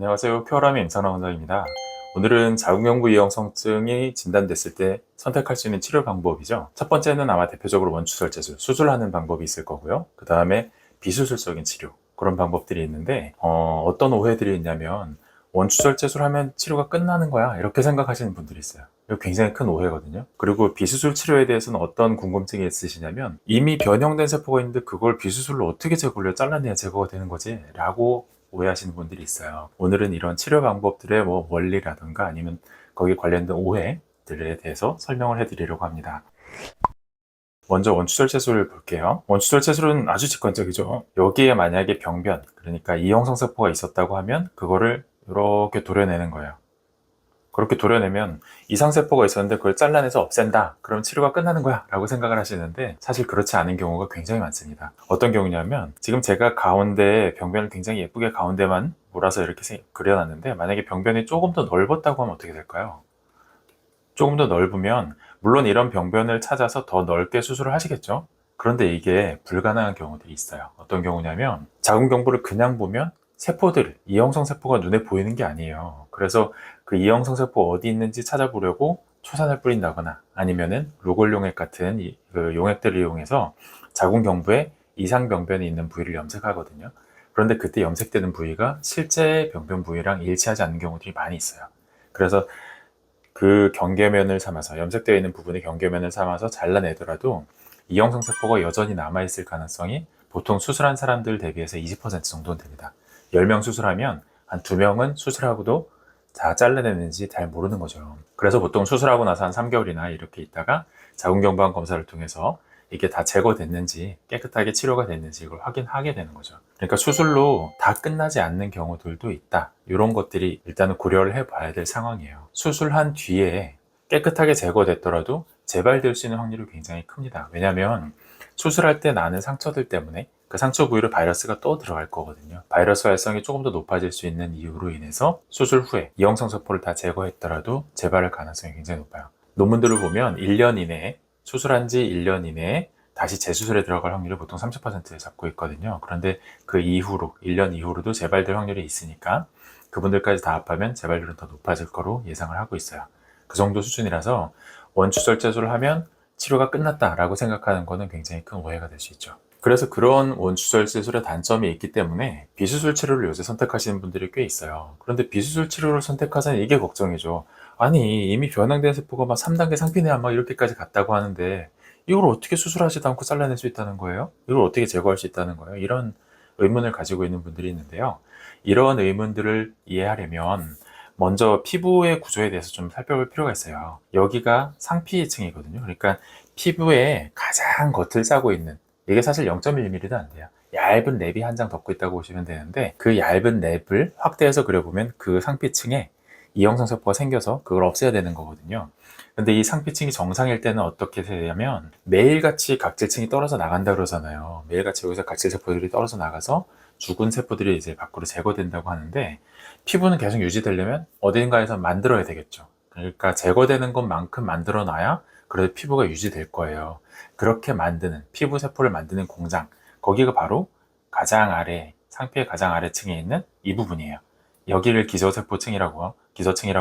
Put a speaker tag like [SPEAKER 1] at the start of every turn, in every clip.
[SPEAKER 1] 안녕하세요. 큐어람의 임상원 원장입니다. 오늘은 자궁경부 이형성증이 진단됐을 때 선택할 수 있는 치료 방법이죠. 첫 번째는 아마 대표적으로 원추절제술, 수술하는 방법이 있을 거고요. 그 다음에 비수술적인 치료, 그런 방법들이 있는데 어떤 오해들이 있냐면 원추절제술 하면 치료가 끝나는 거야 이렇게 생각하시는 분들이 있어요. 이거 굉장히 큰 오해거든요. 그리고 비수술 치료에 대해서는 어떤 궁금증이 있으시냐면 이미 변형된 세포가 있는데 그걸 비수술로 어떻게 제거를 잘라내야 제거가 되는 거지? 라고 오해하시는 분들이 있어요. 오늘은 이런 치료 방법들의 원리라든가 아니면 거기에 관련된 오해들에 대해서 설명을 해드리려고 합니다. 먼저 원추절제술을 볼게요. 원추절제술은 아주 직관적이죠. 여기에 만약에 병변, 그러니까 이형성세포가 있었다고 하면 그거를 이렇게 도려내는 거예요. 그렇게 도려내면 이상세포가 있었는데 그걸 잘라내서 없앤다. 그럼 치료가 끝나는 거야 라고 생각을 하시는데 사실 그렇지 않은 경우가 굉장히 많습니다. 어떤 경우냐면 지금 제가 가운데 병변을 굉장히 예쁘게 가운데만 몰아서 이렇게 그려놨는데 만약에 병변이 조금 더 넓었다고 하면 어떻게 될까요? 조금 더 넓으면 물론 이런 병변을 찾아서 더 넓게 수술을 하시겠죠. 그런데 이게 불가능한 경우들이 있어요. 어떤 경우냐면 자궁경부를 그냥 보면 세포들, 이형성 세포가 눈에 보이는 게 아니에요. 그래서 그 이형성 세포 어디 있는지 찾아보려고 초산을 뿌린다거나 아니면은 루골용액 같은 그 용액들을 이용해서 자궁경부에 이상 병변이 있는 부위를 염색하거든요. 그런데 그때 염색되는 부위가 실제 병변 부위랑 일치하지 않는 경우들이 많이 있어요. 그래서 그 경계면을 삼아서 염색되어 있는 부분의 경계면을 삼아서 잘라내더라도 이형성 세포가 여전히 남아있을 가능성이 보통 수술한 사람들 대비해서 20% 정도는 됩니다. 10명 수술하면 한 2명은 수술하고도 다 잘라냈는지 잘 모르는 거죠. 그래서 보통 수술하고 나서 한 3개월이나 이렇게 있다가 자궁경부암 검사를 통해서 이게 다 제거됐는지 깨끗하게 치료가 됐는지 이걸 확인하게 되는 거죠. 그러니까 수술로 다 끝나지 않는 경우들도 있다. 이런 것들이 일단은 고려를 해봐야 될 상황이에요. 수술한 뒤에 깨끗하게 제거됐더라도 재발될 수 있는 확률이 굉장히 큽니다. 왜냐하면 수술할 때 나는 상처들 때문에 그 상처 부위로 바이러스가 또 들어갈 거거든요. 바이러스 활성이 조금 더 높아질 수 있는 이유로 인해서 수술 후에 이형성 세포를 다 제거했더라도 재발할 가능성이 굉장히 높아요. 논문들을 보면 1년 이내에 수술한 지 1년 이내에 다시 재수술에 들어갈 확률을 보통 30%에 잡고 있거든요. 그런데 그 이후로 1년 이후로도 재발될 확률이 있으니까 그분들까지 다 합하면 재발률은 더 높아질 거로 예상을 하고 있어요. 그 정도 수준이라서 원추절제술을 하면 치료가 끝났다라고 생각하는 거는 굉장히 큰 오해가 될 수 있죠. 그래서 그런 원추절제술의 단점이 있기 때문에 비수술 치료를 요새 선택하시는 분들이 꽤 있어요. 그런데 비수술 치료를 선택하자니 이게 걱정이죠. 아니 이미 변형된 세포가 막 3단계 상피내암 막 이렇게까지 갔다고 하는데 이걸 어떻게 수술하지도 않고 잘라낼 수 있다는 거예요? 이걸 어떻게 제거할 수 있다는 거예요? 이런 의문을 가지고 있는 분들이 있는데요. 이런 의문들을 이해하려면 먼저 피부의 구조에 대해서 좀 살펴볼 필요가 있어요. 여기가 상피층이거든요. 그러니까 피부의 가장 겉을 짜고 있는, 이게 사실 0.1mm도 안 돼요. 얇은 랩이 한 장 덮고 있다고 보시면 되는데 그 얇은 랩을 확대해서 그려보면 그 상피층에 이형성 세포가 생겨서 그걸 없애야 되는 거거든요. 근데 이 상피층이 정상일 때는 어떻게 되냐면 매일같이 각질층이 떨어져 나간다 그러잖아요. 매일같이 여기서 각질 세포들이 떨어져 나가서 죽은 세포들이 이제 밖으로 제거된다고 하는데 피부는 계속 유지되려면 어딘가에서 만들어야 되겠죠. 그러니까 제거되는 것만큼 만들어 놔야 그래도 피부가 유지될 거예요. 그렇게 만드는 피부 세포를 만드는 공장, 거기가 바로 가장 아래, 상피의 가장 아래층에 있는 이 부분이에요. 여기를 기저층이라고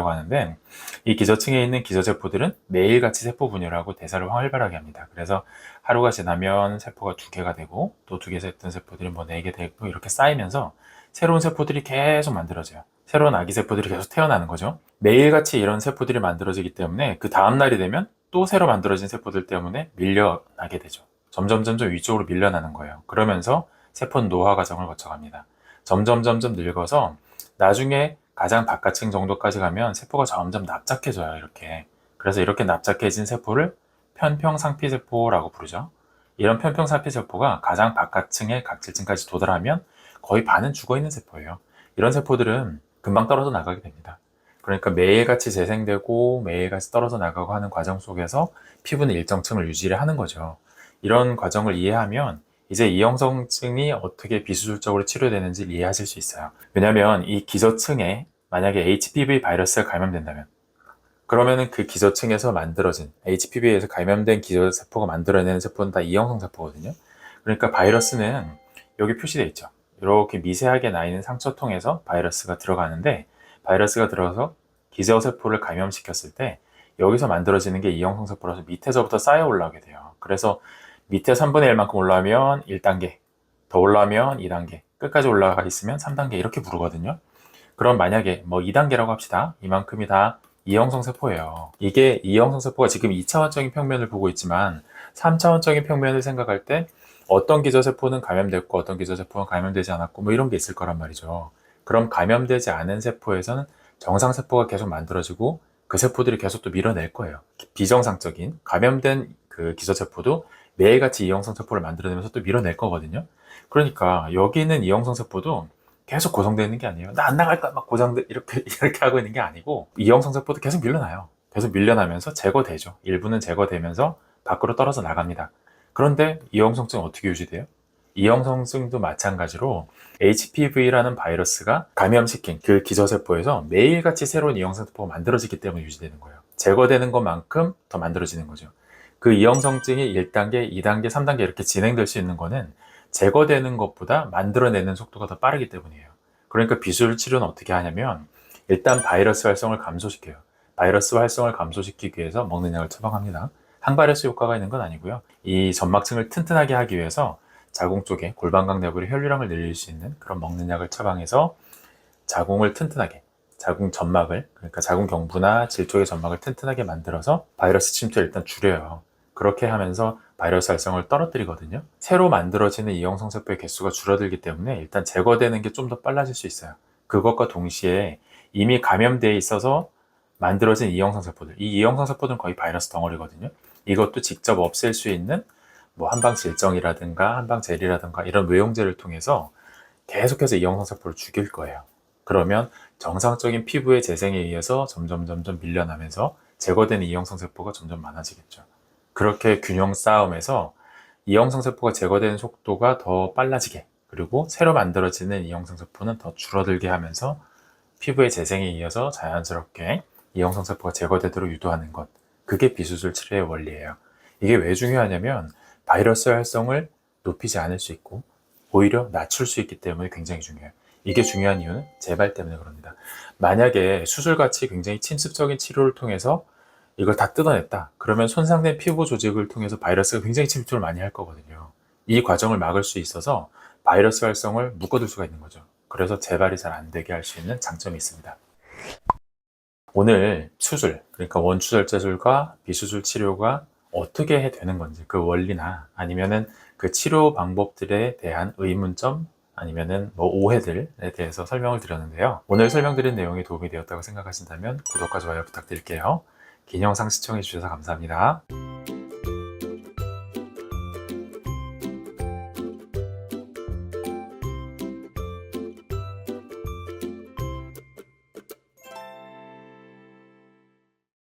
[SPEAKER 1] 하는데 이 기저층에 있는 기저세포들은 매일같이 세포 분열하고 대사를 활발하게 합니다. 그래서 하루가 지나면 세포가 2개가 되고 또 2개 됐던 세포들이 4개 되고 이렇게 쌓이면서 새로운 세포들이 계속 만들어져요. 새로운 아기 세포들이 계속 태어나는 거죠. 매일같이 이런 세포들이 만들어지기 때문에 그 다음 날이 되면 또 새로 만들어진 세포들 때문에 밀려나게 되죠. 점점 위쪽으로 밀려나는 거예요. 그러면서 세포는 노화 과정을 거쳐갑니다. 점점 늙어서 나중에 가장 바깥층 정도까지 가면 세포가 점점 납작해져요. 이렇게. 그래서 이렇게 납작해진 세포를 편평상피세포라고 부르죠. 이런 편평상피세포가 가장 바깥층의 각질층까지 도달하면 거의 반은 죽어있는 세포예요. 이런 세포들은 금방 떨어져 나가게 됩니다. 그러니까 매일같이 재생되고 매일같이 떨어져 나가고 하는 과정 속에서 피부는 일정층을 유지를 하는 거죠. 이런 과정을 이해하면 이제 이형성증이 어떻게 비수술적으로 치료되는지 이해하실 수 있어요. 왜냐하면 이 기저층에 만약에 HPV 바이러스가 감염된다면 그러면은 그 기저층에서 만들어진 HPV에서 감염된 기저세포가 만들어내는 세포는 다 이형성 세포거든요. 그러니까 바이러스는 여기 표시되어 있죠. 이렇게 미세하게 나 있는 상처통에서 바이러스가 들어가는데, 바이러스가 들어가서 기저세포를 감염시켰을 때 여기서 만들어지는 게 E형성 세포라서 밑에서부터 쌓여 올라오게 돼요. 그래서 밑에 3분의 1만큼 올라오면 1단계, 더 올라오면 2단계, 끝까지 올라가 있으면 3단계 이렇게 부르거든요. 그럼 만약에 뭐 2단계라고 합시다. 이만큼이 다 E형성 세포예요. 이게 E형성 세포가 지금 2차원적인 평면을 보고 있지만 3차원적인 평면을 생각할 때 어떤 기저세포는 감염됐고 어떤 기저세포는 감염되지 않았고 뭐 이런 게 있을 거란 말이죠. 그럼 감염되지 않은 세포에서는 정상세포가 계속 만들어지고 그 세포들이 계속 또 밀어낼 거예요. 비정상적인 감염된 그 기저세포도 매일같이 E형성 세포를 만들어내면서 또 밀어낼 거거든요. 그러니까 여기 있는 E형성 세포도 계속 고정되는 게 아니에요. 나 안 나갈까 막 고정돼 이렇게 하고 있는 게 아니고 E형성 세포도 계속 밀려나요. 계속 밀려나면서 제거되죠. 일부는 제거되면서 밖으로 떨어져 나갑니다. 그런데 E형성증은 어떻게 유지돼요? E형성증도 마찬가지로 HPV라는 바이러스가 감염시킨 그 기저세포에서 매일같이 새로운 E형성 세포가 만들어지기 때문에 유지되는 거예요. 제거되는 것만큼 더 만들어지는 거죠. 그 E형성증이 1단계, 2단계, 3단계 이렇게 진행될 수 있는 거는 제거되는 것보다 만들어내는 속도가 더 빠르기 때문이에요. 그러니까 비수술 치료는 어떻게 하냐면 일단 바이러스 활성을 감소시켜요. 바이러스 활성을 감소시키기 위해서 먹는 약을 처방합니다. 항바이러스 효과가 있는 건 아니고요. 이 점막층을 튼튼하게 하기 위해서 자궁 쪽에 골반각 내부의 혈류량을 늘릴 수 있는 그런 먹는 약을 처방해서 자궁을 튼튼하게, 자궁 점막을, 그러니까 자궁 경부나 질 쪽의 점막을 튼튼하게 만들어서 바이러스 침투를 일단 줄여요. 그렇게 하면서 바이러스 활성을 떨어뜨리거든요. 새로 만들어지는 E형성 세포의 개수가 줄어들기 때문에 일단 제거되는 게 좀 더 빨라질 수 있어요. 그것과 동시에 이미 감염되어 있어서 만들어진 E형성 세포들, 이 E형성 세포들은 거의 바이러스 덩어리거든요. 이것도 직접 없앨 수 있는 뭐 한방 질정이라든가 한방 젤이라든가 이런 외용제를 통해서 계속해서 E형성 세포를 죽일 거예요. 그러면 정상적인 피부의 재생에 의해서 점점 밀려나면서 제거되는 E형성 세포가 점점 많아지겠죠. 그렇게 균형 싸움에서 E형성 세포가 제거되는 속도가 더 빨라지게, 그리고 새로 만들어지는 E형성 세포는 더 줄어들게 하면서 피부의 재생에 이어서 자연스럽게 E형성 세포가 제거되도록 유도하는 것, 그게 비수술 치료의 원리예요. 이게 왜 중요하냐면 바이러스 활성을 높이지 않을 수 있고 오히려 낮출 수 있기 때문에 굉장히 중요해요. 이게 중요한 이유는 재발 때문에 그럽니다. 만약에 수술같이 굉장히 침습적인 치료를 통해서 이걸 다 뜯어냈다. 그러면 손상된 피부 조직을 통해서 바이러스가 굉장히 침투를 많이 할 거거든요. 이 과정을 막을 수 있어서 바이러스 활성을 묶어둘 수가 있는 거죠. 그래서 재발이 잘 안 되게 할 수 있는 장점이 있습니다. 오늘 수술, 그러니까 원추절제술과 비수술 치료가 어떻게 되는 건지 그 원리나 아니면은 그 치료 방법들에 대한 의문점 아니면은 뭐 오해들에 대해서 설명을 드렸는데요. 오늘 설명드린 내용이 도움이 되었다고 생각하신다면 구독과 좋아요 부탁드릴게요. 긴 영상 시청해 주셔서 감사합니다.